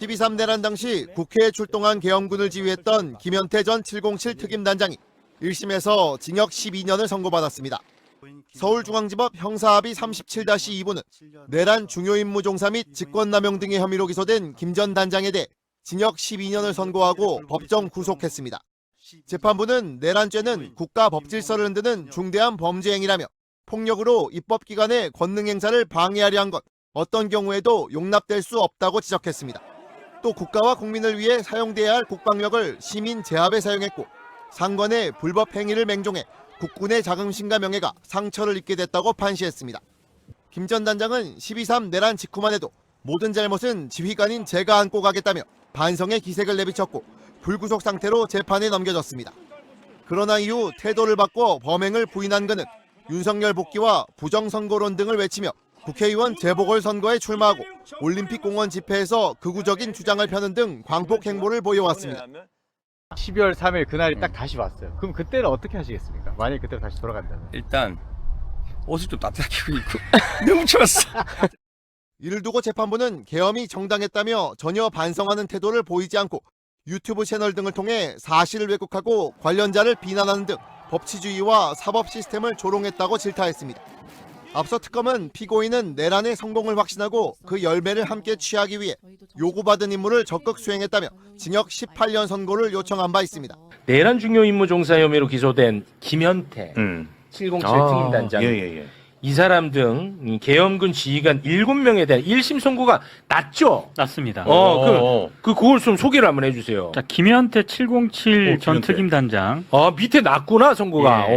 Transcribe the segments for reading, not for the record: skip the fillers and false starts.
12.3 내란 당시 국회에 출동한 계엄군을 지휘했던 김현태 전 707 특임단장이 1심에서 징역 12년을 선고받았습니다. 서울중앙지법 형사합의 37-2부는 내란 중요임무 종사 및 직권남용 등의 혐의로 기소된 김 전 단장에 대해 징역 12년을 선고하고 법정 구속했습니다. 재판부는 내란죄는 국가 법질서를 흔드는 중대한 범죄 행위라며 폭력으로 입법기관의 권능 행사를 방해하려 한 것 어떤 경우에도 용납될 수 없다고 지적했습니다. 또 국가와 국민을 위해 사용돼야 할 국방력을 시민 제압에 사용했고 상권의 불법 행위를 맹종해 국군의 자긍심과 명예가 상처를 입게 됐다고 판시했습니다. 김 전 단장은 12.3 내란 직후만 해도 모든 잘못은 지휘관인 제가 안고 가겠다며 반성의 기색을 내비쳤고 불구속 상태로 재판에 넘겨졌습니다. 그러나 이후 태도를 바꿔 범행을 부인한 그는 윤석열 복귀와 부정선거론 등을 외치며 국회의원 재보궐선거에 출마하고 올림픽 공원 집회에서 극우적인 주장을 펴는 등 광폭 행보를 보여왔습니다. 12월 3일 그날이 딱 다시 왔어요. 그럼 그때는 어떻게 하시겠습니까? 만약에 그때로 다시 돌아간다면. 일단 옷을 좀 따뜻하게 입고 너무 추웠어. 이를 두고 재판부는 계엄이 정당했다며 전혀 반성하는 태도를 보이지 않고 유튜브 채널 등을 통해 사실을 왜곡하고 관련자를 비난하는 등 법치주의와 사법 시스템을 조롱했다고 질타했습니다. 앞서 특검은 피고인은 내란의 성공을 확신하고 그 열매를 함께 취하기 위해 요구받은 임무를 적극 수행했다며 징역 18년 선고를 요청한 바 있습니다. 내란 중요 임무 종사 혐의로 기소된 김현태 707 특임단장 이 사람 등 계엄군 지휘관 7명에 대한 1심 선고가 났죠? 났습니다. 그걸 좀 소개를 한번 해주세요. 자, 김현태 707 전 특임단장. 밑에 났구나, 선고가.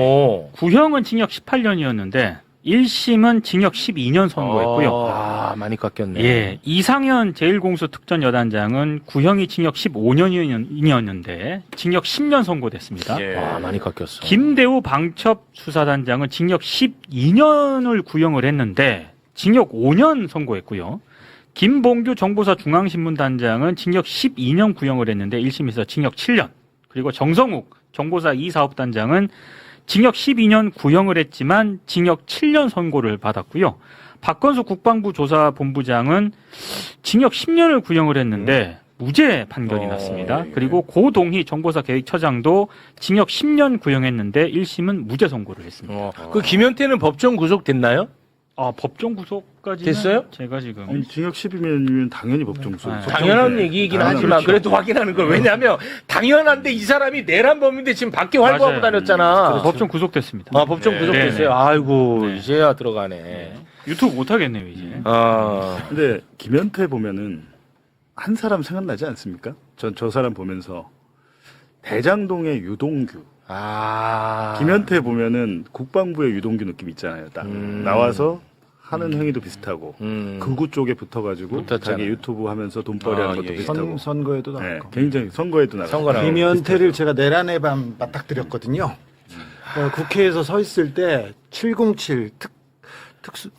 구형은 징역 18년이었는데 1심은 징역 12년 선고했고요. 많이 깎였네. 예, 이상현 제1공수 특전 여단장은 구형이 징역 15년이었는데 징역 10년 선고됐습니다. 많이 깎였어. 김대우 방첩 수사단장은 징역 12년을 구형을 했는데 징역 5년 선고했고요. 김봉규 정보사 중앙신문단장은 징역 12년 구형을 했는데 1심에서 징역 7년. 그리고 정성욱 정보사 2사업단장은 징역 12년 구형을 했지만 징역 7년 선고를 받았고요. 박건수 국방부 조사본부장은 징역 10년을 구형을 했는데 무죄 판결이 났습니다. 그리고 고동희 정보사 계획처장도 징역 10년 구형했는데 1심은 무죄 선고를 했습니다. 그 김현태는 법정 구속됐나요? 법정 구속까지는 됐어요? 제가 지금 아니, 징역 12년이면 당연히 법정 구속. 당연한 얘기이긴 하지만 그래도 확인하는 걸. 왜냐하면 당연한데 이 사람이 내란범인데 지금 밖에 활보하고 맞아요. 다녔잖아. 법정 구속됐습니다. 법정 구속됐어요. 네네. 아이고 네. 이제야 들어가네. 네. 유튜브 못 하겠네요 이제. 근데 김현태 보면은 한 사람 생각나지 않습니까? 전 저 사람 보면서 대장동의 유동규. 김현태 보면은 국방부의 유동규 느낌 있잖아요. 딱 나와서 하는 행위도 비슷하고 극우 쪽에 붙어가지고 붙었잖아. 자기 유튜브 하면서 돈벌이 하는 것도 비슷하고 선거에도 네, 나왔고. 굉장히 선거에도 나가고 김현태를 제가 내란의 밤 맞닥뜨렸거든요. 국회에서 서 있을 때 707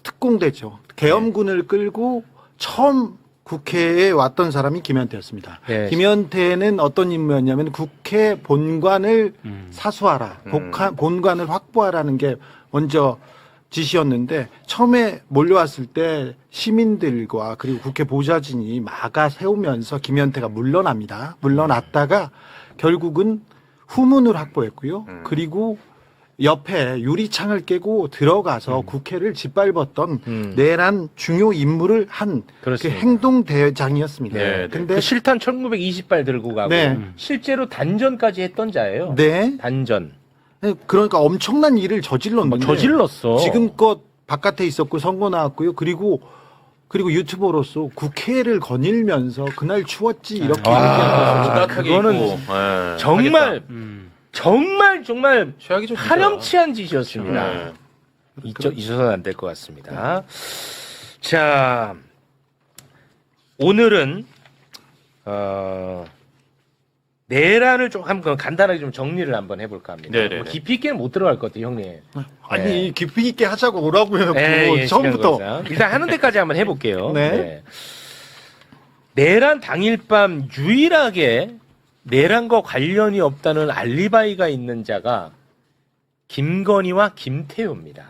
특공대죠. 계엄군을 끌고 처음 국회에 왔던 사람이 김현태였습니다. 네. 김현태는 어떤 임무였냐면 국회 본관을 사수하라, 본관을 확보하라는 게 먼저 지시였는데 처음에 몰려왔을 때 시민들과 그리고 국회 보좌진이 막아 세우면서 김현태가 물러납니다. 물러났다가 결국은 후문을 확보했고요. 그리고 옆에 유리창을 깨고 들어가서 국회를 짓밟았던 내란 중요 임무를 한 그 행동 대장이었습니다. 네. 근데 그 실탄 1920발 들고 가고 네. 실제로 단전까지 했던 자예요. 네. 단전. 그러니까 엄청난 일을 저질렀는데 저질렀어. 지금껏 바깥에 있었고 선거 나왔고요. 그리고 유튜버로서 국회를 거닐면서 그날 추웠지 이렇게 얘기하는 거죠. 그거는 정말 최악이 좀 파렴치한 짓이었습니다. 있어서는 안 될 것 같습니다. 자, 오늘은 내란을 좀 한번 간단하게 좀 정리를 한번 해볼까 합니다. 뭐 깊이 있게는 못 들어갈 것 같아요, 형님. 아니 깊이 있게 하자고 오라고 해놓고 예, 처음부터 일단 하는 데까지 한번 해볼게요. 네. 내란 당일 밤 유일하게 내란과 관련이 없다는 알리바이가 있는 자가 김건희와 김태효입니다.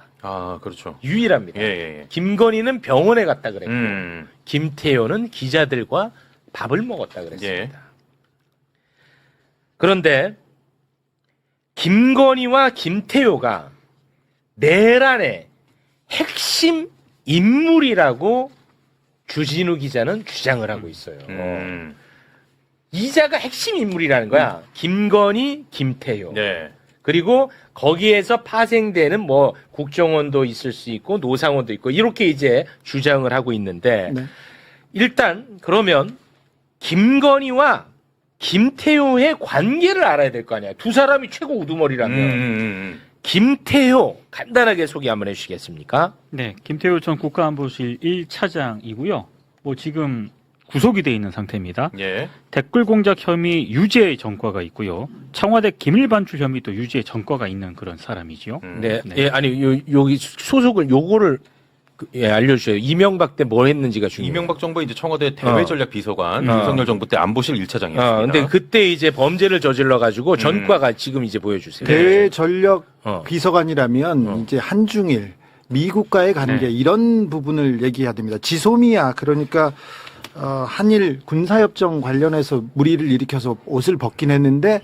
그렇죠. 유일합니다. 김건희는 병원에 갔다 그랬고 김태효는 기자들과 밥을 먹었다 그랬습니다. 그런데 김건희와 김태효가 내란의 핵심 인물이라고 주진우 기자는 주장을 하고 있어요. 이자가 핵심 인물이라는 거야. 김건희, 김태효. 네. 그리고 거기에서 파생되는 뭐 국정원도 있을 수 있고 노상원도 있고 이렇게 이제 주장을 하고 있는데 네. 일단 그러면 김건희와 김태효의 관계를 알아야 될 거 아니야. 두 사람이 최고 우두머리라면. 김태효 간단하게 소개 한번 해주시겠습니까? 네, 김태효 전 국가안보실 1차장이고요. 뭐 지금 구속이 돼 있는 상태입니다. 예. 댓글 공작 혐의 유죄 전과가 있고요. 청와대 기밀 반출 혐의도 유죄 전과가 있는 그런 사람이지요. 네. 네. 예, 아니 여기 소속을 요거를 예, 알려주세요. 이명박 때 뭘 했는지가 중요해요. 이명박 정부 이제 청와대 대외전략비서관 윤석열 정부 때 안보실 1차장이었습니다. 근데 그때 이제 범죄를 저질러 가지고 전과가 지금 이제 보여주세요. 대외 전력 어. 비서관이라면 이제 한중일 미국과의 관계 이런 부분을 얘기해야 됩니다. 지소미아 그러니까 한일 군사협정 관련해서 무리를 일으켜서 옷을 벗긴 했는데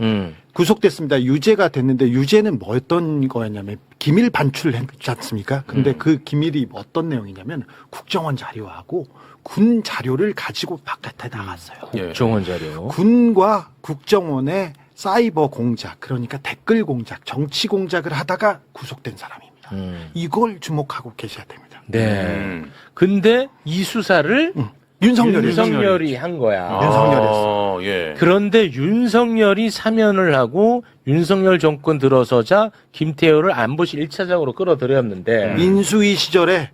구속됐습니다. 유죄가 됐는데 유죄는 뭐였던 거였냐면 기밀 반출했지 않습니까? 근데 그 기밀이 어떤 내용이냐면 국정원 자료하고 군 자료를 가지고 바깥에 나갔어요. 국정원 자료. 군과 국정원의 사이버 공작, 그러니까 댓글 공작, 정치 공작을 하다가 구속된 사람입니다. 이걸 주목하고 계셔야 됩니다. 네. 근데 이 수사를 윤석열이 한 거야. 윤석열이 했어. 예. 그런데 윤석열이 사면을 하고 윤석열 정권 들어서자 김태효를 안보실 1차장으로 끌어들였는데 인수위 시절에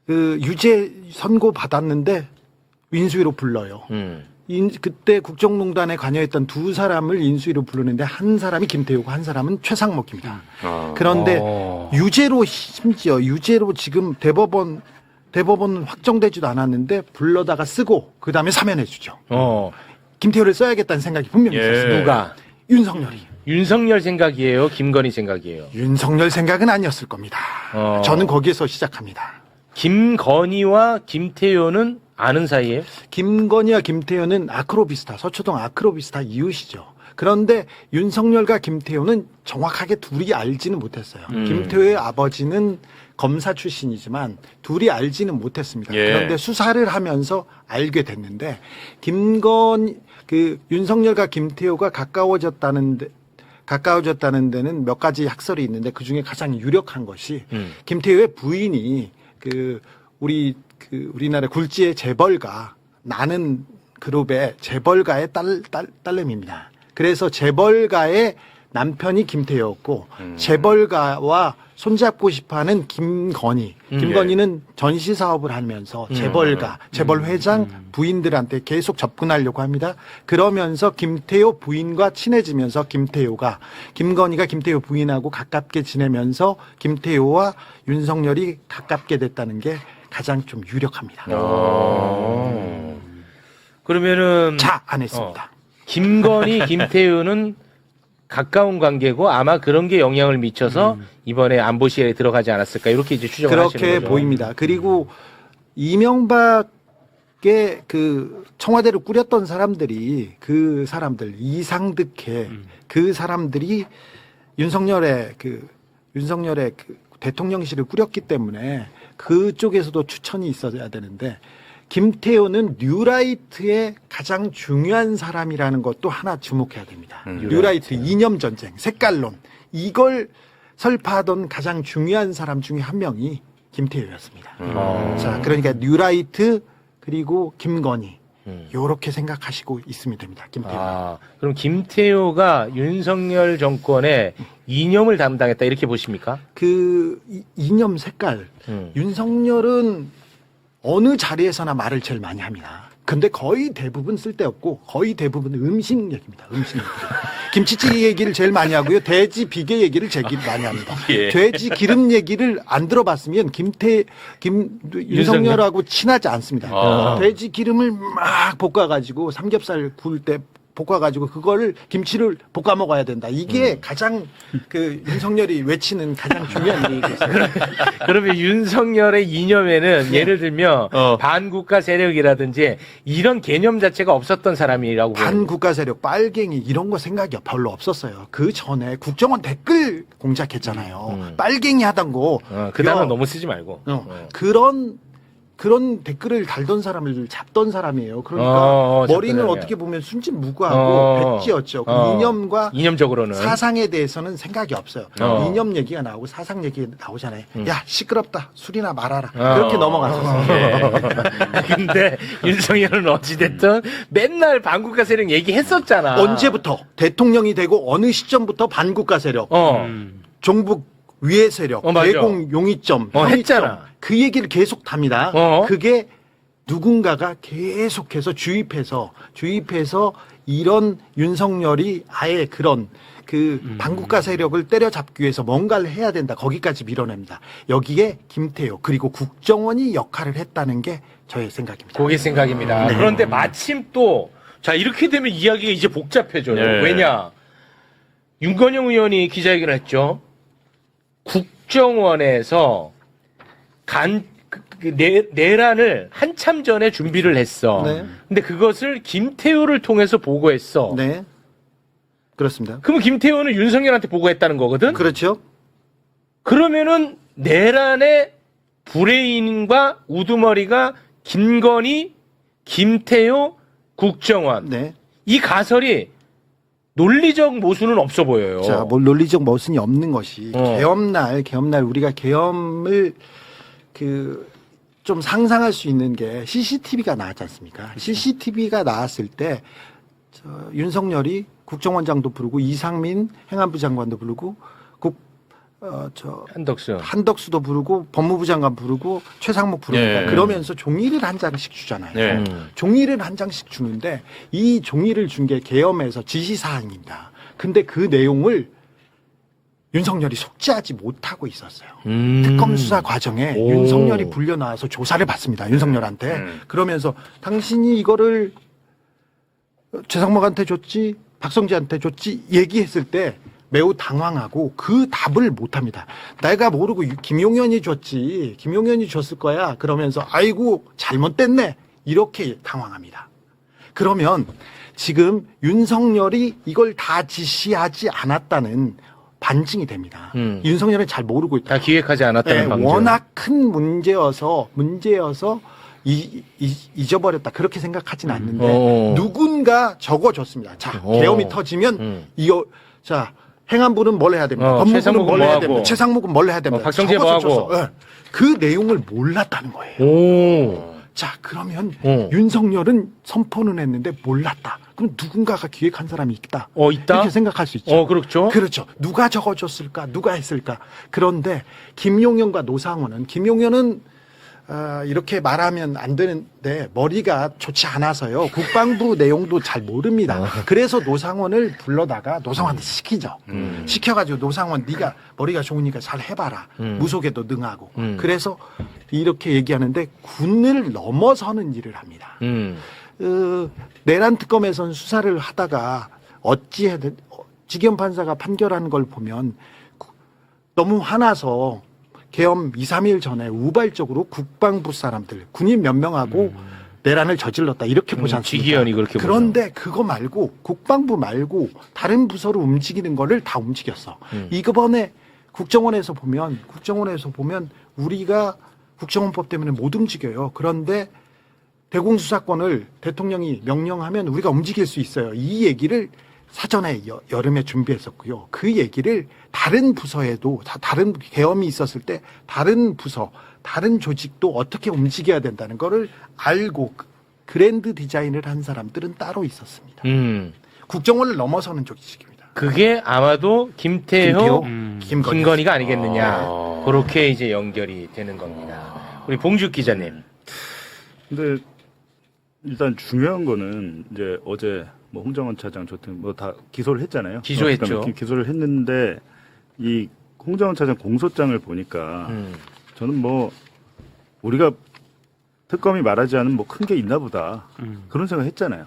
그 유죄 선고 받았는데 인수위로 불러요. 그때 국정농단에 관여했던 두 사람을 인수위로 부르는데 한 사람이 김태효고 한 사람은 최상목입니다. 그런데 유죄로 심지어 유죄로 지금 대법원 확정되지도 않았는데 불러다가 쓰고 그 다음에 사면해주죠. 김태효를 써야겠다는 생각이 분명히 있었어요. 누가? 윤석열이. 윤석열 생각이에요? 김건희 생각이에요? 윤석열 생각은 아니었을 겁니다. 저는 거기에서 시작합니다. 김건희와 김태효는 아는 사이예요? 김건희와 김태효는 아크로비스타, 서초동 아크로비스타 이웃이죠. 그런데 윤석열과 김태효는 정확하게 둘이 알지는 못했어요. 김태효의 아버지는 검사 출신이지만 둘이 알지는 못했습니다. 예. 그런데 수사를 하면서 알게 됐는데 윤석열과 김태효가 가까워졌다는 데는 몇 가지 학설이 있는데 그 중에 가장 유력한 것이 김태효의 부인이 우리나라 굴지의 재벌가 나는 그룹의 재벌가의 딸내미입니다. 그래서 재벌가의 남편이 김태효였고 재벌가와 손잡고 싶어하는 김건희. 김건희는 전시 사업을 하면서 재벌 회장 부인들한테 계속 접근하려고 합니다. 그러면서 김태효 부인과 친해지면서 김건희가 김태효 부인하고 가깝게 지내면서 김태효와 윤석열이 가깝게 됐다는 게 가장 좀 유력합니다. 그러면은 안 했습니다. 김건희, 김태효는 가까운 관계고 아마 그런 게 영향을 미쳐서 이번에 안보실에 들어가지 않았을까 이렇게 이제 추정을 하시는 거죠. 그렇게 보입니다. 그리고 이명박의 그 청와대를 꾸렸던 사람들이 이상득회 그 사람들이 윤석열의 그 대통령실을 꾸렸기 때문에 그쪽에서도 추천이 있어야 되는데 김태효는 뉴라이트의 가장 중요한 사람이라는 것도 하나 주목해야 됩니다. 뉴라이트 이념 전쟁, 색깔론 이걸 설파하던 가장 중요한 사람 중에 한 명이 김태효였습니다. 자, 그러니까 뉴라이트 그리고 김건희 요렇게 생각하시고 있으면 됩니다. 김태효. 그럼 김태효가 윤석열 정권의 이념을 담당했다 이렇게 보십니까? 그 이념 색깔 윤석열은 어느 자리에서나 말을 제일 많이 합니다. 근데 거의 대부분 쓸데없고 거의 대부분 음식 얘기입니다. 음식 얘기. 김치찌개 얘기를 제일 많이 하고요. 돼지 비계 얘기를 제일 많이 합니다. 예. 돼지 기름 얘기를 안 들어봤으면 윤석열하고 친하지 않습니다. 돼지 기름을 막 볶아가지고 삼겹살 구울 때 볶아가지고 그거를 김치를 볶아 먹어야 된다. 이게 가장 그 윤석열이 외치는 가장 중요한 얘기겠어요. 그러면 윤석열의 이념에는 예를 들면 반국가 세력이라든지 이런 개념 자체가 없었던 사람이라고 보는 반국가 세력, 빨갱이 이런 거 생각이 별로 없었어요. 그 전에 국정원 댓글 공작했잖아요. 빨갱이 하던 거. 그 단어 너무 쓰지 말고. 그런 댓글을 달던 사람을 잡던 사람이에요. 그러니까 머리는 잡던 어떻게 보면 순진무구하고 배지였죠. 그 이념과 이념적으로는 사상에 대해서는 생각이 없어요. 이념 얘기가 나오고 사상 얘기 나오잖아요. 야 시끄럽다. 술이나 말아라. 그렇게 넘어갔었어요. 근데 윤석열은 어찌됐든 맨날 반국가 세력 얘기했었잖아. 언제부터 대통령이 되고 어느 시점부터 반국가 세력, 종북 위의 세력, 맞아. 대공 용의점, 했잖아. 그 얘기를 계속 답니다. 그게 누군가가 계속해서 주입해서 이런 윤석열이 아예 그런 그 반국가 세력을 때려잡기 위해서 뭔가를 해야 된다. 거기까지 밀어냅니다. 여기에 김태효 그리고 국정원이 역할을 했다는 게 저의 생각입니다. 그게 생각입니다. 네. 그런데 마침 또 자 이렇게 되면 이야기가 이제 복잡해져요. 네. 왜냐? 윤건영 의원이 기자회견을 했죠. 국정원에서 내란을 한참 전에 준비를 했어. 네. 근데 그것을 김태효를 통해서 보고했어. 네. 그렇습니다. 그러면 김태효는 윤석열한테 보고했다는 거거든? 그렇죠. 그러면은 내란의 브레인과 우두머리가 김건희, 김태효, 국정원. 네. 이 가설이 논리적 모순은 없어 보여요. 자, 뭐 논리적 모순이 없는 것이 계엄날 우리가 계엄을 좀 상상할 수 있는 게 CCTV가 나왔지 않습니까? CCTV가 나왔을 때 윤석열이 국정원장도 부르고 이상민 행안부 장관도 부르고 한덕수도 부르고 법무부 장관 부르고 최상목 부르니까 네. 그러면서 종이를 한 장씩 주잖아요. 네. 종이를 한 장씩 주는데 이 종이를 준 게 계엄에서 지시사항입니다. 근데 그 내용을 윤석열이 속지하지 못하고 있었어요. 특검 수사 과정에 윤석열이 불려 나와서 조사를 받습니다. 윤석열한테. 그러면서 당신이 이거를 최상목한테 줬지, 박성재한테 줬지 얘기했을 때 매우 당황하고 그 답을 못합니다. 내가 모르고 김용현이 줬지, 김용현이 줬을 거야. 그러면서 아이고 잘못됐네. 이렇게 당황합니다. 그러면 지금 윤석열이 이걸 다 지시하지 않았다는 반증이 됩니다. 윤석열은 잘 모르고 있다. 다 기획하지 않았다는 방증. 워낙 큰 문제여서 잊어버렸다. 그렇게 생각하진 않는데 누군가 적어줬습니다. 자, 계엄이 터지면 이거 자 행안부는 뭘 해야 됩니다. 법무부는 뭘 해야 됩니다. 최상목은 뭘 해야 됩니다. 박성재 뭐 하고. 네. 그 내용을 몰랐다는 거예요. 자, 그러면 윤석열은 선포는 했는데 몰랐다. 그럼 누군가가 기획한 사람이 있다. 있다? 이렇게 생각할 수 있죠. 그렇죠. 그렇죠. 누가 적어줬을까? 누가 했을까? 그런데 김용현과 노상원은 김용현은 이렇게 말하면 안 되는데 머리가 좋지 않아서요. 국방부 내용도 잘 모릅니다. 그래서 노상원을 불러다가 노상원한테 시키죠. 시켜가지고 노상원 네가 머리가 좋으니까 잘 해봐라. 무속에도 능하고. 그래서 이렇게 얘기하는데 군을 넘어서는 일을 합니다. 내란 특검에서는 수사를 하다가 지경 판사가 판결하는 걸 보면 너무 화나서 계엄 2, 3일 전에 우발적으로 국방부 사람들, 군인 몇 명하고 내란을 저질렀다. 이렇게 보지 않습니까? 지기현이 그렇게 그런데 그거 말고 국방부 말고 다른 부서로 움직이는 거를 다 움직였어. 이번에 국정원에서 보면 우리가 국정원법 때문에 못 움직여요. 그런데 대공수사권을 대통령이 명령하면 우리가 움직일 수 있어요. 이 얘기를 사전에 여름에 준비했었고요. 그 얘기를 다른 부서에도 다른 계엄이 있었을 때 다른 부서, 다른 조직도 어떻게 움직여야 된다는 거를 알고 그랜드 디자인을 한 사람들은 따로 있었습니다. 국정원을 넘어서는 조직입니다. 그게 아마도 김태효, 김건희가 아. 아니겠느냐. 그렇게 이제 연결이 되는 겁니다. 우리 봉주 기자님. 근데 일단 중요한 거는 이제 어제 뭐 홍정원 차장 좋든 뭐 다 기소를 했잖아요. 기소했죠. 기소를 했는데 이 홍정원 차장 공소장을 보니까 저는 뭐 우리가 특검이 말하지 않은 뭐 큰 게 있나 보다 그런 생각 했잖아요.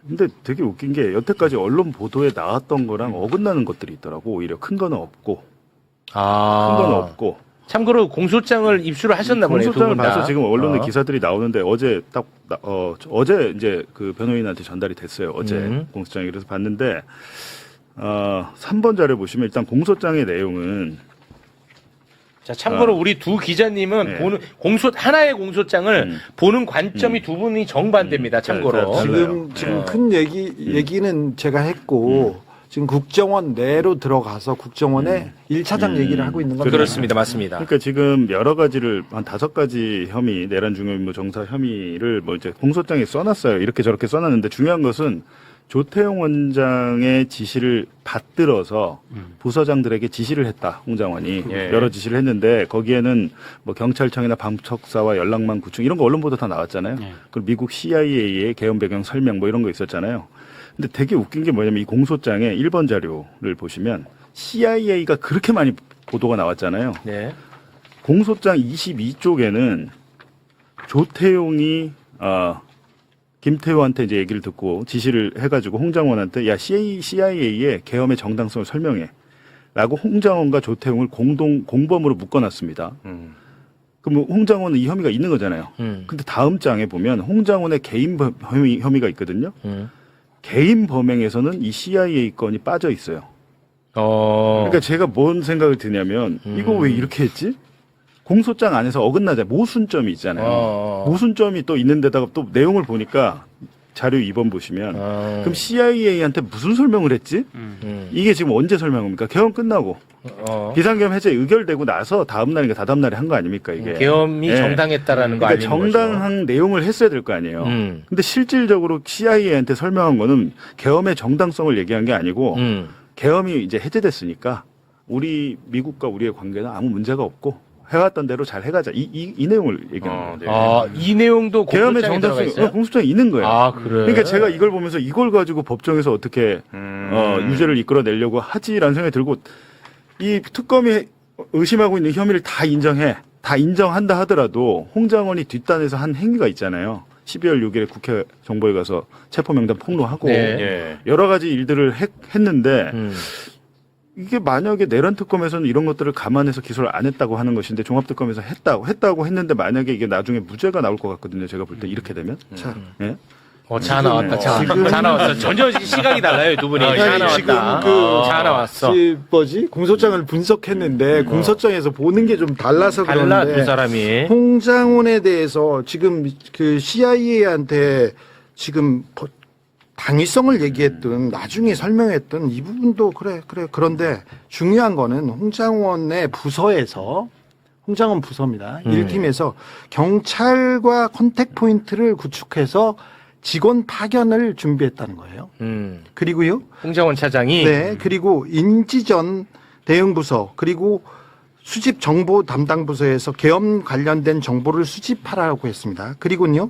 근데 되게 웃긴 게 여태까지 언론 보도에 나왔던 거랑 어긋나는 것들이 있더라고. 오히려 큰 거는 없고. 큰 거는 없고. 참고로 공소장을 입수를 하셨나 보네요. 공소장을 두 분 다. 봐서 지금 언론에 기사들이 나오는데 어제 어제 이제 그 변호인한테 전달이 됐어요. 어제 공소장이. 그래서 봤는데 3번 자료 보시면 일단 공소장의 내용은 자, 참고로 우리 두 기자님은 네. 보는 하나의 공소장을 보는 관점이 두 분이 정반대입니다. 참고로. 달라요. 지금 큰 얘기는 제가 했고 지금 국정원 내로 들어가서 국정원의 1차장 얘기를 하고 있는 겁니다. 그렇습니다. 맞습니다. 그러니까 지금 여러 가지를 한 5가지 혐의, 내란 중요임무 정사 혐의를 뭐 이제 공소장에 써놨어요. 이렇게 저렇게 써놨는데 중요한 것은 조태용 원장의 지시를 받들어서 부서장들에게 지시를 했다. 홍장원이 예. 여러 지시를 했는데 거기에는 뭐 경찰청이나 방첩사와 연락망 구축 이런 거 언론 보도 다 나왔잖아요. 그리고 미국 CIA의 개헌 배경 설명 뭐 이런 거 있었잖아요. 근데 되게 웃긴 게 뭐냐면 이 공소장의 1번 자료를 보시면 CIA가 그렇게 많이 보도가 나왔잖아요. 네. 공소장 22쪽에는 조태용이 김태호한테 이제 얘기를 듣고 지시를 해가지고 홍장원한테 야 CIA의 계엄의 정당성을 설명해라고 홍장원과 조태용을 공범으로 묶어놨습니다. 그럼 홍장원은 이 혐의가 있는 거잖아요. 근데 다음 장에 보면 홍장원의 개인 혐의가 있거든요. 개인 범행에서는 이 CIA 건이 빠져 있어요. 그러니까 제가 뭔 생각을 드냐면 이거 왜 이렇게 했지? 공소장 안에서 어긋나자 모순점이 있잖아요. 모순점이 또 있는데다가 또 내용을 보니까 자료 2번 보시면 그럼 CIA한테 무슨 설명을 했지? 이게 지금 언제 설명합니까? 개헌 끝나고 비상계엄 해제 의결되고 나서 다음 날인가 다다음 날에 한 거 아닙니까 이게? 계엄이 정당했다라는 거 그러니까 아니에요? 정당한 내용을 했어야 될 거 아니에요. 근데 실질적으로 CIA한테 설명한 거는 계엄의 정당성을 얘기한 게 아니고 계엄이 이제 해제됐으니까 우리 미국과 우리의 관계는 아무 문제가 없고 해왔던 대로 잘 해가자. 이 내용을 얘기하는 거예요. 이 내용도 계엄의 공소장에 들어가 정당성이 있어요? 공소장에 있는 거예요. 아, 그래. 그러니까 제가 이걸 보면서 이걸 가지고 법정에서 어떻게 유죄를 이끌어내려고 하지라는 생각이 들고 이 특검이 의심하고 있는 혐의를 다 인정한다 하더라도 홍장원이 뒷단에서 한 행위가 있잖아요. 12월 6일에 국회 정보에 가서 체포명단 폭로하고 네. 여러 가지 일들을 했는데 이게 만약에 내란 특검에서는 이런 것들을 감안해서 기소를 안 했다고 하는 것인데 종합특검에서 했다고 했는데 만약에 이게 나중에 무죄가 나올 것 같거든요. 제가 볼 때 이렇게 되면. 예? 자 나왔다. 자 나왔어. 전혀 시각이 달라요, 두 분이. 자 나왔다. 지금 자 나왔어. 공소장을 분석했는데 공소장에서 보는 게 좀 달라서 달라, 그런데 두 사람이. 홍장원에 대해서 지금 그 CIA한테 지금 당위성을 얘기했든 나중에 설명했든 이 부분도 그래. 그런데 중요한 거는 홍장원의 부서에서 홍장원 부서입니다. 1팀에서 경찰과 컨택 포인트를 구축해서 직원 파견을 준비했다는 거예요. 그리고요. 홍장원 차장이 네. 그리고 인지전 대응부서 그리고 수집 정보 담당 부서에서 계엄 관련된 정보를 수집하라고 했습니다. 그리고요.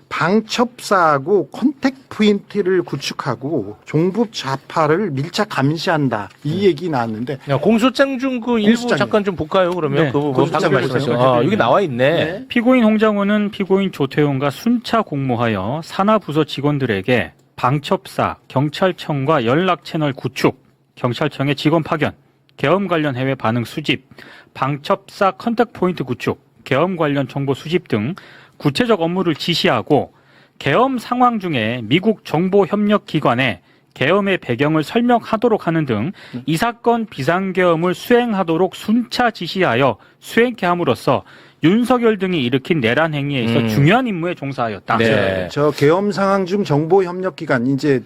방첩사하고 컨택 포인트를 구축하고 종북 좌파를 밀착 감시한다. 이 얘기 나왔는데 공소장 중 그 일부 공소장이요. 잠깐 좀 볼까요? 그러면 네, 그 부분 공소장 방금 말씀하신 여기 나와 있네. 피고인 홍장원은 피고인 조태용과 순차 공모하여 산하부서 직원들에게 방첩사, 경찰청과 연락 채널 구축, 경찰청의 직원 파견, 계엄 관련 해외 반응 수집, 방첩사 컨택 포인트 구축, 계엄 관련 정보 수집 등 구체적 업무를 지시하고 계엄 상황 중에 미국 정보협력기관에 계엄의 배경을 설명하도록 하는 등 이 사건 비상계엄을 수행하도록 순차 지시하여 수행케 함으로써 윤석열 등이 일으킨 내란 행위에 있어 중요한 임무에 종사하였다. 네. 저 계엄 상황 중 정보 협력 기관 이제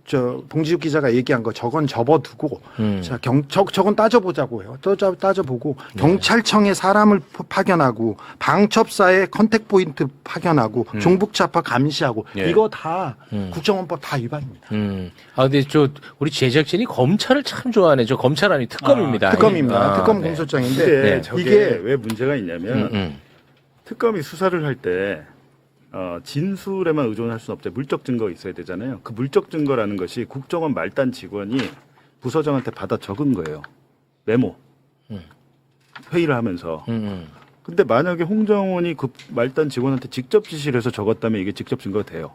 저 봉지욱 기자가 얘기한 거 저건 접어두고 자 저건 따져보자고요. 따져보고 경찰청에 사람을 파견하고 방첩사에 컨택 포인트 파견하고 종북좌파 감시하고 이거 다 국정원법 다 위반입니다. 근데 우리 제작진이 검찰을 참 좋아하네. 저 검찰 아니 특검입니다. 특검입니다. 특검 네. 공소장인데 근데 저게 이게 왜 문제가 있냐면 특검이 수사를 할 때 진술에만 의존할 수는 없죠. 물적 증거가 있어야 되잖아요. 그 물적 증거라는 것이 국정원 말단 직원이 부서장한테 받아 적은 거예요. 메모. 회의를 하면서. 근데 만약에 홍정원이 그 말단 직원한테 직접 지시를 해서 적었다면 이게 직접 증거가 돼요.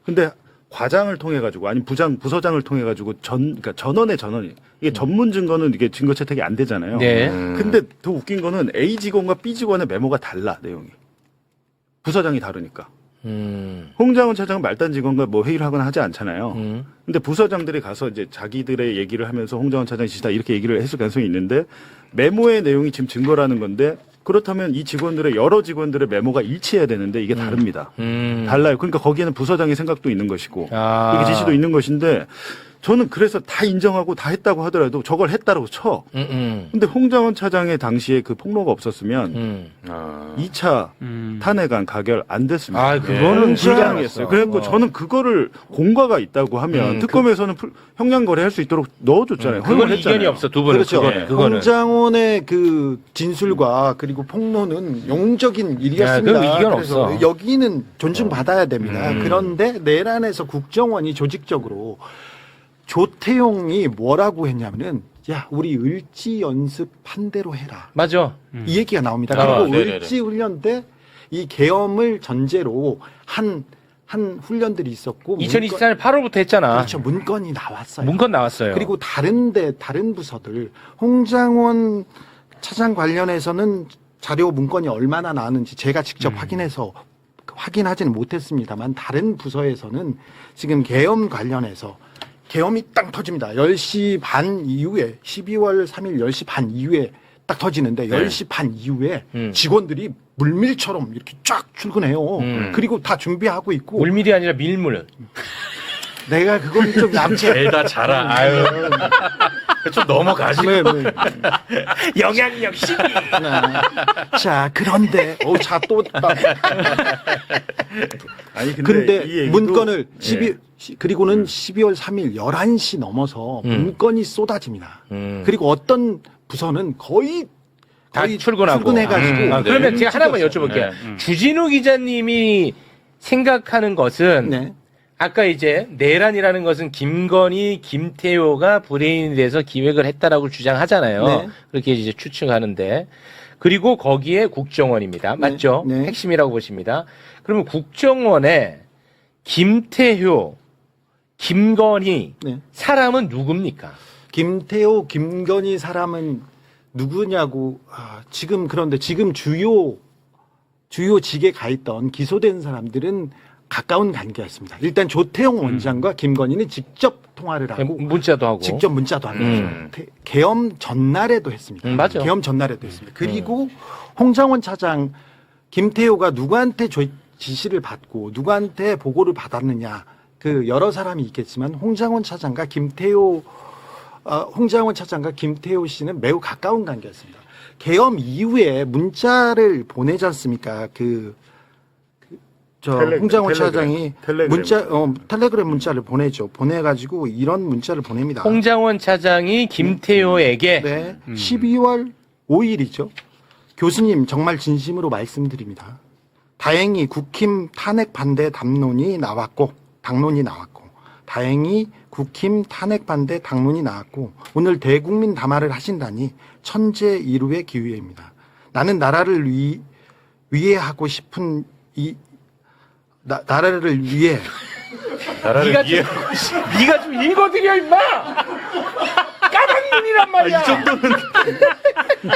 근데 과장을 통해 가지고 아니 부서장을 통해 가지고 그러니까 전원의 전원이 이게 전문 증거는 이게 증거 채택이 안 되잖아요. 네. 근데 더 웃긴 거는 A 직원과 B 직원의 메모가 달라 내용이. 부서장이 다르니까. 홍장원 차장은 말단 직원과 뭐 회의를 하거나 하지 않잖아요. 근데 부서장들이 가서 이제 자기들의 얘기를 하면서 홍장원 차장이 지시다 이렇게 얘기를 했을 가능성이 있는데 메모의 내용이 지금 증거라는 건데 그렇다면 이 직원들의 여러 직원들의 메모가 일치해야 되는데 이게 다릅니다. 달라요. 그러니까 거기에는 부서장의 생각도 있는 것이고 이게 지시도 있는 것인데 저는 그래서 다 인정하고 다 했다고 하더라도 저걸 했다라고 쳐. 근데 홍장원 차장의 당시에 그 폭로가 없었으면 2차 탄핵안 가결 안 됐습니다. 아, 그거는 진짜 불가능했어요. 그래서 저는 그거를 공과가 있다고 하면 특검에서는 형량거래할 수 있도록 넣어줬잖아요. 그건 허용을 이견이 했잖아요. 없어 두 분은. 그렇죠. 그거는. 홍장원의 그 진술과 그리고 폭로는 영웅적인 일이었습니다. 그건 이견 그래서 없어. 여기는 존중받아야 됩니다. 그런데 내란에서 국정원이 조직적으로 조태용이 뭐라고 했냐면은 야 우리 을지 연습한 대로 해라. 맞아. 이 얘기가 나옵니다. 아, 그리고 네네네. 을지 훈련 때 이 계엄을 전제로 한 훈련들이 있었고 2024년 8월부터 했잖아. 그렇죠. 문건이 나왔어요. 문건 나왔어요. 그리고 다른 부서들 홍장원 차장 관련해서는 자료 문건이 얼마나 나왔는지 제가 직접 확인하지는 못했습니다만 다른 부서에서는 지금 계엄 관련해서 계엄이 딱 터집니다. 10시 반 이후에 12월 3일 10시 반 이후에 딱 터지는데 10시 반 이후에 직원들이 물밀처럼 이렇게 쫙 출근해요. 그리고 다 준비하고 있고 물밀이 아니라 밀물. 내가 그건 좀 얌체. 죄다 잘아. 아유. 좀 넘어가지. 네. 영향력 12. 자, 그런데, 또, 아니 근데 이 얘기도- 문건을 그리고는 12월 3일 11시 넘어서 문건이 쏟아집니다. 그리고 어떤 부서는 거의 다 출근하고. 출근해가지고. 그러면 네. 제가 하나만 여쭤볼게요. 주진우 기자님이 생각하는 것은 네. 아까 이제 내란이라는 것은 김건희, 김태효가 브레인이 돼서 기획을 했다라고 주장하잖아요. 네. 그렇게 이제 추측하는데. 그리고 거기에 국정원입니다. 맞죠? 네. 핵심이라고 보십니다. 그러면 국정원에 김태효, 김건희 네. 사람은 누굽니까? 김태호, 김건희 사람은 누구냐고, 그런데 지금 주요 직에 가 있던 기소된 사람들은 가까운 관계였습니다. 일단 조태용 원장과 김건희는 직접 통화를 하고 문자도 하고. 직접 문자도 하고 계엄 전날에도 했습니다. 맞아. 계엄 전날에도 했습니다. 그리고 홍장원 차장 김태효가 누구한테 지시를 받고 누구한테 보고를 받았느냐 그 여러 사람이 있겠지만 홍장원 차장과 김태효 씨는 매우 가까운 관계였습니다. 계엄 이후에 문자를 보내지 않습니까? 홍장원 차장이 텔레그램 문자를 보내죠. 보내가지고 이런 문자를 보냅니다. 홍장원 차장이 김태효에게 네, 12월 5일이죠. 교수님 정말 진심으로 말씀드립니다. 다행히 국힘 탄핵 반대 당론이 나왔고 다행히 국힘 탄핵 반대 당론이 나왔고 오늘 대국민 담화를 하신다니 천재 이루의 기회입니다. 나는 나라를 위해 하고 싶은 나라를 위해 네가 좀 읽어드려 임마. 까막눈이란 말이야. 이 정도는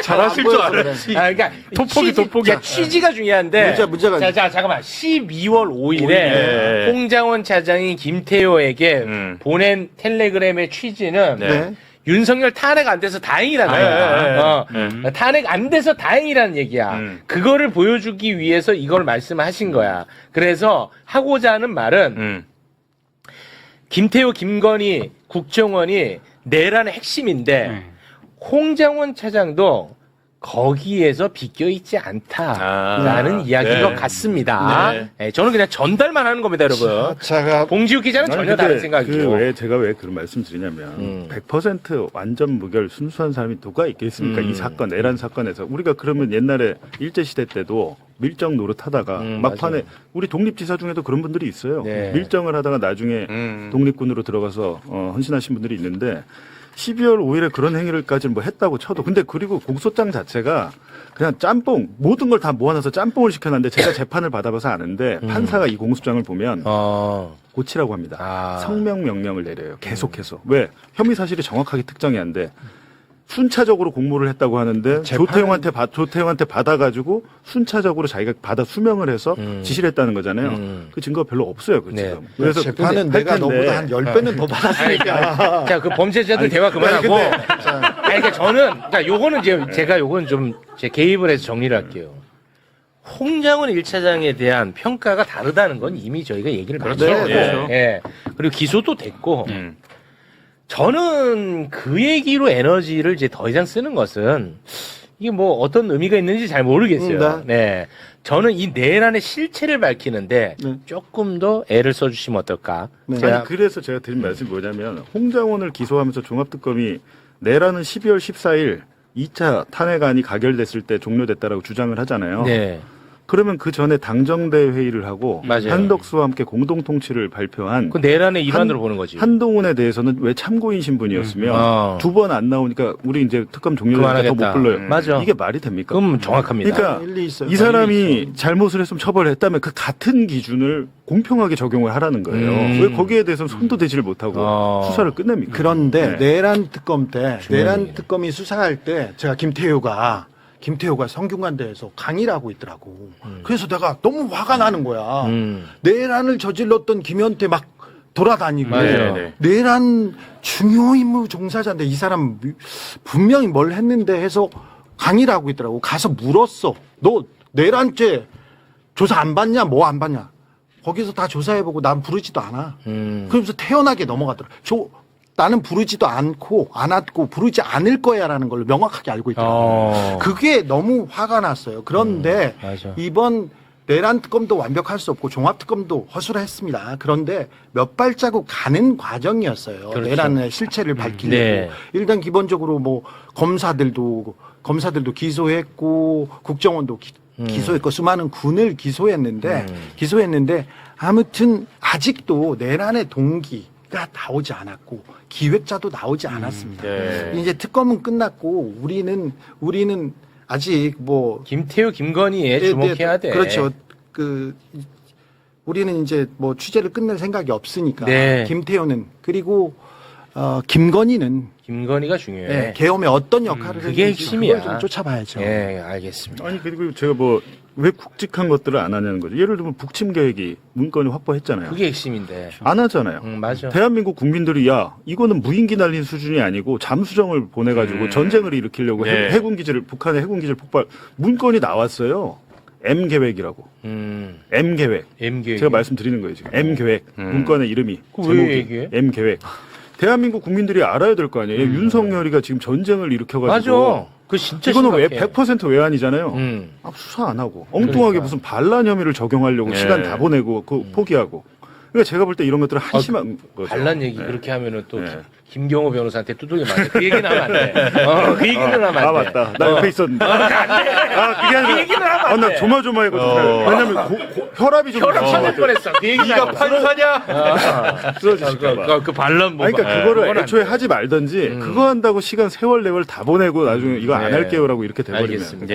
잘하실 줄 알았지. 그러니까 돋보기 취지가 중요한데. 문제가 자 잠깐만. 12월 5일에 네. 홍장원 차장이 김태효에게 보낸 텔레그램의 취지는 네. 윤석열 탄핵 안 돼서 다행이라는 거야. 탄핵 안 돼서 다행이라는 얘기야. 그거를 보여주기 위해서 이걸 말씀하신 거야. 그래서 하고자 하는 말은 김태효, 김건희 국정원이 내란의 핵심인데 홍장원 차장도 거기에서 비껴 있지 않다라는 이야기인 것 같습니다. 네, 저는 그냥 전달만 하는 겁니다, 여러분. 봉지욱 기자는 전혀 다른 생각이고. 제가 왜 그런 말씀 드리냐면 100% 완전 무결 순수한 사람이 누가 있겠습니까? 이 사건 내란 사건에서 우리가 그러면 옛날에 일제 시대 때도 밀정 노릇하다가 막판에 맞아요. 우리 독립지사 중에도 그런 분들이 있어요. 네. 밀정을 하다가 나중에 독립군으로 들어가서 헌신하신 분들이 있는데 12월 5일에 그런 행위를까지는 뭐 했다고 쳐도 근데 그리고 공소장 자체가 그냥 짬뽕 모든 걸 다 모아놔서 짬뽕을 시켜놨는데 제가 재판을 받아봐서 아는데 판사가 이 공소장을 보면 고치라고 합니다. 성명 명령을 내려요. 계속해서. 왜? 혐의 사실이 정확하게 특정이 안 돼. 순차적으로 공모를 했다고 하는데 조태용한테 받아가지고 순차적으로 자기가 받아 수명을 해서 지시를 했다는 거잖아요. 그 증거가 별로 없어요. 그 지금. 그래서 재판은 내가 너보다 한 10배는 더 받았으니까. 자, 그 범죄자들 대화 그만하고. 그러니까 저는, 그러니까 요거는 제가 요건 좀 제 개입을 해서 정리를 할게요. 홍장훈 1차장에 대한 평가가 다르다는 건 이미 저희가 얘기를 많이 했고, 예. 그리고 기소도 됐고, 저는 그 얘기로 에너지를 이제 더 이상 쓰는 것은 이게 뭐 어떤 의미가 있는지 잘 모르겠어요. 네. 저는 이 내란의 실체를 밝히는데 조금 더 애를 써주시면 어떨까. 아니, 그래서 제가 드린 말씀이 뭐냐면 홍장원을 기소하면서 종합특검이 내란은 12월 14일 2차 탄핵안이 가결됐을 때 종료됐다라고 주장을 하잖아요. 네. 그러면 그 전에 당정대 회의를 하고 맞아요. 한덕수와 함께 공동 통치를 발표한 그 내란의 일환으로 보는 거지. 한동훈에 대해서는 왜 참고인 신분이었으면 두 번 안 나오니까 우리 이제 특검 종료되니까 더 못 불러요. 맞아. 이게 말이 됩니까? 그럼 정확합니다. 그러니까 일리 있어요. 이 사람이 잘못을 했으면 처벌을 했다면 그 같은 기준을 공평하게 적용을 하라는 거예요. 왜 거기에 대해서는 손도 대지를 못하고 수사를 끝냅니까? 그런데 네. 내란 특검 때 내란 특검이 수사할 때 제가 김태효가 성균관대에서 강의를 하고 있더라고. 그래서 내가 너무 화가 나는 거야. 내란을 저질렀던 김현태 막 돌아다니고 맞아요. 내란 중요 임무 종사자인데 이 사람 분명히 뭘 했는데 해서 강의를 하고 있더라고. 가서 물었어. 너 내란죄 조사 안 받냐? 뭐 안 받냐? 거기서 다 조사해보고 난 부르지도 않아. 그러면서 태연하게 넘어가더라. 나는 부르지도 않고 안 왔고 부르지 않을 거야라는 걸 명확하게 알고 있더라고요. 그게 너무 화가 났어요. 그런데 맞아. 이번 내란 특검도 완벽할 수 없고 종합 특검도 허술했습니다. 그런데 몇 발자국 가는 과정이었어요. 그렇죠. 내란의 실체를 밝히려고. 네. 일단 기본적으로 뭐 검사들도 기소했고 국정원도 기소했고 수많은 군을 기소했는데 아무튼 아직도 내란의 동기가 나오지 않았고 기획자도 나오지 않았습니다. 이제 특검은 끝났고 우리는 아직 뭐 김태우, 김건희에 주목해야 돼. 그렇죠. 우리는 이제 뭐 취재를 끝낼 생각이 없으니까 네. 김태효는 그리고 김건희가 중요해. 네, 계엄에 어떤 역할을 그게 했는지 핵심이야. 그걸 좀 쫓아봐야죠. 예, 알겠습니다. 아니 그리고 제가 뭐 왜 굵직한 것들을 안 하냐는 거죠. 예를 들면 북침 계획이 문건이 확보했잖아요. 그게 핵심인데. 안 하잖아요. 맞아. 대한민국 국민들이 이거는 무인기 날린 수준이 아니고 잠수정을 보내가지고 전쟁을 일으키려고 해군 기지를 북한의 해군 기지를 폭발 문건이 나왔어요. M 계획이라고. M 계획. 제가 말씀드리는 거예요 지금. M 계획. 문건의 이름이 왜 얘기해? M 계획. 대한민국 국민들이 알아야 될 거 아니에요. 윤석열이가 지금 전쟁을 일으켜가지고. 맞아. 그 진짜 이거는 심각해. 왜 100% 외환이잖아요. 수사 안 하고 엉뚱하게 그러니까. 무슨 반란 혐의를 적용하려고 시간 다 보내고 포기하고. 그러니까 제가 볼 때 이런 것들은 한심한 거죠. 반란 얘기 그렇게 하면은 또 김경호 변호사한테 두들겨 맞아. 그 얘기는 하면 안 돼. 그 얘기는 하면 안 돼. 맞다. 나 옆에 있었는데. 안 돼. 그게 아니라. 그 얘기는 하면 안 나 돼. 조마조마했거든. 왜냐면 혈압이 좀. 혈압 찾을 뻔했어. 그 얘기는 네가 판사냐? 쓰러지실까봐. 그 반란 뭐. 그러니까 그거를 애초에 하지 말든지 그거 한다고 시간 세월 내월 다 보내고 나중에 이거 안 할게요라고 이렇게 돼버리면. 알겠습니다.